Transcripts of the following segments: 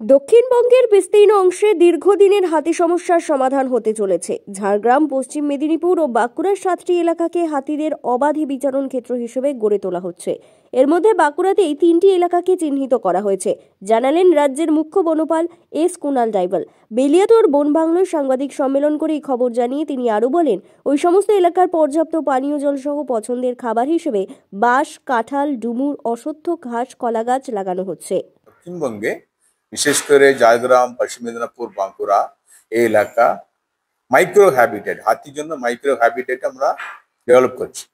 দক্ষিণবঙ্গের বিস্তীর্ণ অংশে দীর্ঘদিনের হাতি সমস্যার সমাধান হতে চলেছে। ঝাড়গ্রাম, পশ্চিম মেদিনীপুর ও বাঁকুড়ার 7টি এলাকাকে হাতিদের অবাধে বিচরণ ক্ষেত্র হিসেবে গড়ে তোলা হচ্ছে। এর মধ্যে বাঁকুড়াতেই 3টি এলাকাকে চিহ্নিত করা হয়েছে, জানালেন রাজ্যের মুখ্য বনপাল এস কুনাল ডাইবল। বেলিয়াতোর বন বাংলোয় সাংবাদিক সম্মেলন করে এই খবর জানিয়ে তিনি আরও বলেন, ওই সমস্ত এলাকার পর্যাপ্ত পানীয় জল সহ পছন্দের খাবার হিসেবে বাঁশ, কাঁঠাল, ডুমুর, অশ্বত্থ ঘাস, কলা গাছ লাগানো হচ্ছে। দক্ষিণবঙ্গে বিশেষ করে ঝাড়গ্রাম, পশ্চিম মেদিনীপুর, বাঁকুড়া এই এলাকা মাইক্রো হ্যাবিটেট, হাতির জন্য মাইক্রো হ্যাবিটেট আমরা ডেভেলপ করছি।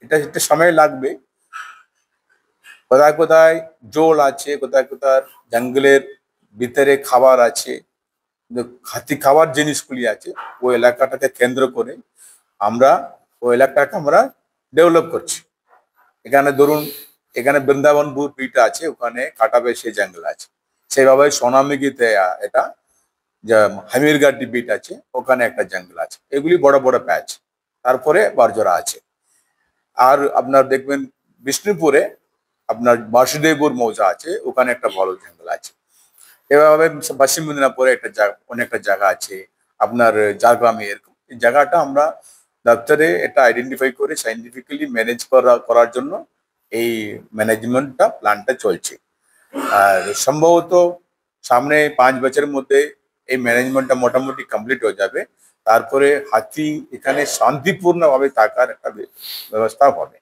এটা সময় লাগবে। কোথায় কোথায় জল আছে, কোথায় কোথায় জঙ্গলের ভিতরে খাবার আছে, হাতি খাবার জিনিসগুলি আছে, ওই এলাকাটাকে কেন্দ্র করে আমরা ওই এলাকাটাকে আমরা ডেভেলপ করছি। এখানে ধরুন, এখানে বৃন্দাবনপুর বিট আছে, ওখানে কাটাবেশি জঙ্গল আছে। সেভাবে সোনামুখীতে এটা যে হামিরঘাটি বিট আছে, ওখানে একটা জঙ্গল আছে। এগুলি বড় বড় প্যাচ। তারপরে বারজোড়া আছে। আর আপনার দেখবেন বিষ্ণুপুরে আপনার বাসুদেবপুর মৌজা আছে, ওখানে একটা বড় জঙ্গল আছে। এভাবে পশ্চিম মেদিনীপুরে অনেকটা জায়গা আছে। আপনার ঝাড়গ্রামে এরকম এই জায়গাটা আমরা দপ্তরে এটা আইডেন্টিফাই করে সাইন্টিফিক্যালি ম্যানেজ করার জন্য এই ম্যানেজমেন্টটা প্ল্যানটা চলছে। আর সম্ভবত সামনে 5 বছরের মধ্যে এই ম্যানেজমেন্টটা মোটামুটি কমপ্লিট হয়ে যাবে। তারপরে হাতি এখানে শান্তিপূর্ণভাবে থাকার একটা ব্যবস্থা হবে।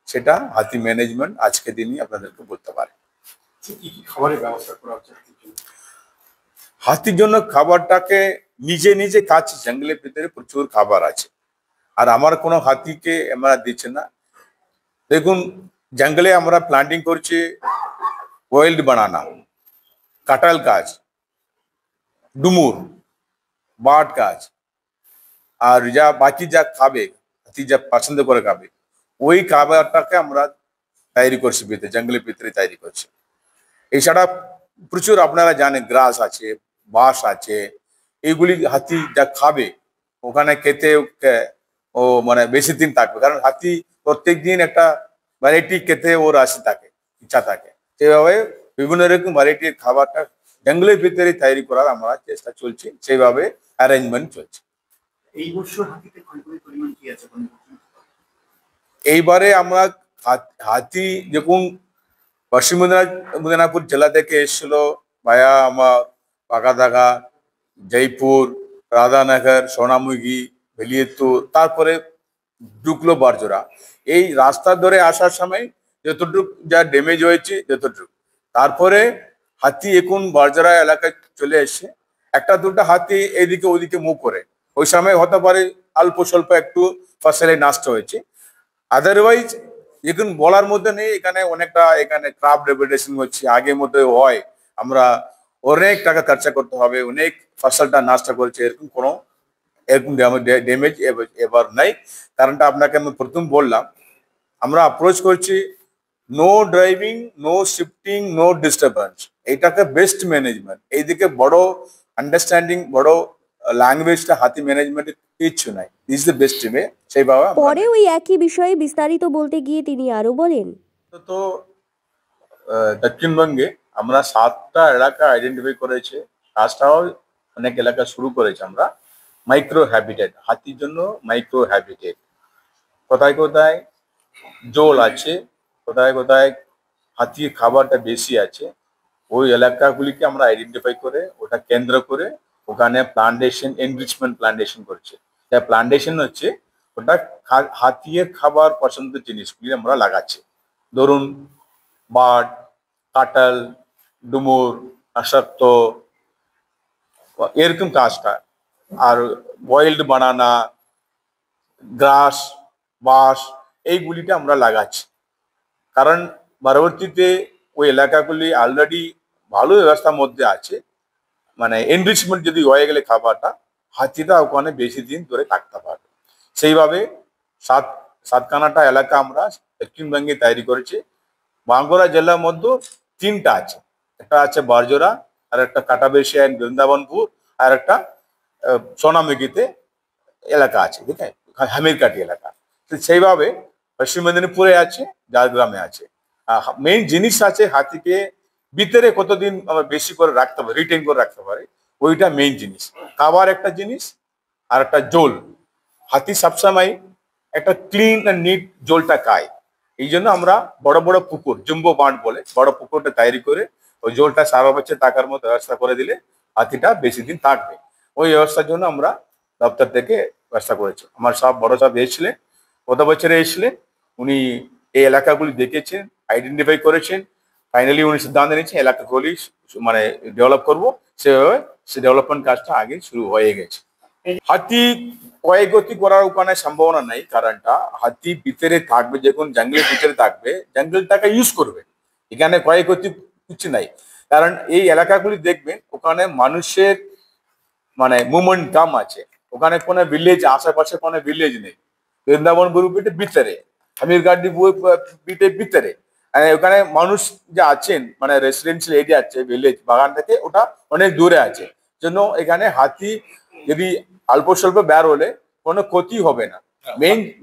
সেটা হাতি ম্যানেজমেন্ট আজকে দিনই আপনাদেরকে বলতে পারে। খাবারের ব্যবস্থা করা হচ্ছে হাতির জন্য খাবারটাকে নিজে নিজে খাচ্ছে। জঙ্গলের ভিতরে প্রচুর খাবার আছে, আর আমার কোনো হাতিকে আমরা দিচ্ছে না। দেখুন, জঙ্গলে আমরা প্লান্টিং করছি ওয়াইল্ড বানানা, কাঁঠাল গাছ, ডুমুর, বাট গাছ, আর যা বাকি যা খাবে, হাতি যা পছন্দ করে খাবে, ওই খাবারটাকে আমরা তৈরি করছি ভিতরে, জঙ্গলের ভিতরে তৈরি করছি। এছাড়া প্রচুর আপনারা জানেন গ্রাস আছে, বাঁশ আছে, এইগুলি হাতি যা খাবে ওখানে খেতে ও মানে বেশি দিন থাকবে। কারণ হাতি প্রত্যেক দিন একটা ভ্যারাইটি খেতে ওর ইচ্ছা থাকে। সেভাবে বিভিন্ন রকম ভ্যারাইটির খাবারটা জঙ্গলের ভিতরে তৈরি করার আমরা চেষ্টা চলছে, সেইভাবে অ্যারেঞ্জমেন্ট চলছে। এই বছর হাতিতে ক্ষয়ক্ষতির পরিমাণ কি আছে? এইবারে আমরা হাতি যখন পশ্চিম মেদিনীপুর জেলা থেকে এসেছিল ভায়া আমার পাকাদাগা, জয়পুর, রাধানগর, সোনামুখী, বেলিয়াতোর, তারপরে ঢুকলো বারজোড়া। এই রাস্তা ধরে আসার সময় যতটুকু যা ড্যামেজ হয়েছে যতটুকু, তারপরে হাতি এখন বারজোড়া এলাকায় চলে এসছে। একটা দুটো হাতি এদিকে ওদিকে মুভ করে, ওই সময় হতে পারে অল্প স্বল্প একটু ফসলে নষ্ট হয়েছে। আদারওয়াইজ এখন বলার মধ্যে নেই। এখানে ক্রাফট রেপুটেশন হচ্ছে, আগের মধ্যে হয়। আমরা অনেক টাকা খরচা করতে হবে, অনেক ফসলটা নষ্ট করছে, এরকম ড্যামেজ এবার নাই। কারণটা আপনাকে আমি প্রথম বললাম, আমরা অ্যাপ্রোচ করছি no driving, no shifting, no disturbance. এইটাকে বেস্ট ম্যানেজমেন্ট। এইদিকে বড় আন্ডারস্ট্যান্ডিং, বড় ল্যাঙ্গুয়েজটা হাতি ম্যানেজমেন্টের কিচ্ছু নাই। This the best way. সেইভাবে পরে ওই একই বিষয়ে বিস্তারিত বলতে গিয়ে তিনি আরো বলেন, তো দক্ষিণবঙ্গে আমরা 7টা এলাকা আইডেন্টিফাই করেছে। কাজটাও অনেক এলাকা শুরু করেছে আমরা। মাইক্রো হ্যাবিটেট, হাতির জন্য মাইক্রো হ্যাবিটেট। কোথায় কোথায় জল আছে, কোথায় কোথায় হাতির খাবারটা বেশি আছে, ওই এলাকাগুলিকে আমরা আইডেন্টিফাই করে ওটা কেন্দ্র করে ওখানে প্লান্টেশন, এনরিচমেন্ট প্লান্টেশন করছে। তাই প্লান্টেশন হচ্ছে ওটা হাতির খাবার পছন্দের জিনিসগুলি আমরা লাগাচ্ছি। ধরুন বাট, কাঁঠাল, ডুমুর, অশ্বত্থ, এরকম কাজটা। আর বয়েলড বানানা, গ্রাস, বাঁশ, এইগুলিটা আমরা লাগাচ্ছি। কারণ পরবর্তীতে ওই এলাকাগুলি অলরেডি ভালো ব্যবস্থার মধ্যে আছে। মানে এনরিচমেন্ট যদি হয়ে গেলে খাবারটা, হাতিটা ওখানে বেশি দিন ধরে থাকতে পারবে। সেইভাবে সাতখানাটা এলাকা আমরা দক্ষিণবঙ্গে তৈরি করেছি। বাঁকুড়া জেলার মধ্যে 3টা আছে। একটা আছে বারজোড়া, আর একটা কাটাবেশি অ্যান্ড বৃন্দাবনপুর, আর একটা সোনামুখীতে এলাকা আছে, ঠিক আছে, হামিরকাটি এলাকা। তো সেইভাবে পশ্চিম মেদিনীপুরে আছে, ঝাড়গ্রামে আছে। মেইন জিনিস আছে হাতিকে ভিতরে কতদিন আমরা বেশি করে রাখতে পারি, রিটেন করে রাখতে পারি, ওইটা মেইন জিনিস। খাবার একটা জিনিস, আর একটা জল। হাতি সবসময় একটা ক্লিন আর নিট জলটা খায়। এই জন্য আমরা বড় বড় পুকুর, জম্বো বাঁধ বলে, বড় পুকুরটা তৈরি করে ওই জলটা সারা বছর থাকার মতো ব্যবস্থা করে দিলে হাতিটা বেশি দিন থাকবে। ওই ব্যবস্থার জন্য আমরা দপ্তর থেকে ব্যবস্থা করেছি। আমার সব বড় সাহেব এসেছিলেন, গত বছরে এসেছিলেন, উনি এই এলাকাগুলি দেখেছেন, আইডেন্টিফাই করেছেন। ফাইনালি উনি সিদ্ধান্ত নিয়েছেন এলাকাগুলি মানে ডেভেলপ করবো, সেভাবে সে ডেভেলপমেন্ট কাজটা আগে শুরু হয়ে গেছে। হাতি ক্ষয়ক্ষতি করার ওখানে সম্ভাবনা নেই, কারণটা হাতি ভিতরে থাকবে, যখন জঙ্গলের ভিতরে থাকবে জঙ্গলটাকে ইউজ করবে, এখানে ক্ষয়ক্ষতি কিছু নাই। কারণ এই এলাকাগুলি দেখবেন ওখানে মানুষের মানে মুভমেন্ট কম আছে, ওখানে কোনো ভিলেজ, আশেপাশে কোনো ভিলেজ নেই। বৃন্দাবন গ্রুপের ভিতরে, আমির গার্ডি বিটের ভিতরে, ওখানে মানুষ যে আছেন মানে রেসিডেন্সিয়াল এরিয়া আছে, ভিলেজ বাগান থেকে ওটা অনেক দূরে আছে। জন্য এখানে হাতি যদি অল্প স্বল্প বের হলে কোনো ক্ষতি হবে না।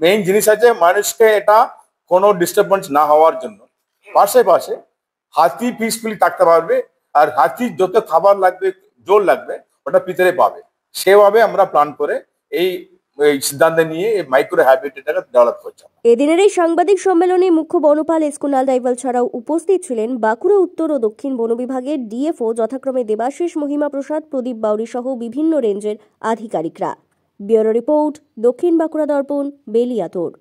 মেইন জিনিস আছে মানুষকে এটা কোনো ডিস্টারবেন্স না হওয়ার জন্য। পাশে পাশে হাতি পিসফুলি থাকতে পারবে, আর হাতি যত খাবার লাগবে, জল লাগবে, ওটা ভিতরে পাবে। সেভাবে আমরা প্ল্যান করে এই সিদ্ধান্ত নিয়ে এই মাইক্রো হ্যাবিটেটটাকে ডেভেলপ করছি। এদিনের এই সাংবাদিক সম্মেলনে মুখ্য বনপাল এসকুনাল রাইভাল ছাড়াও উপস্থিত ছিলেন বাঁকুড়া উত্তর ও দক্ষিণ বন বিভাগের ডিএফও যথাক্রমে দেবাশিস মহিমা প্রসাদ, প্রদীপ বাউরি সহ বিভিন্ন রেঞ্জের আধিকারিকরা। ব্যুরো রিপোর্ট, দক্ষিণ বাঁকুড়া দর্পণ, বেলিয়াতোড়।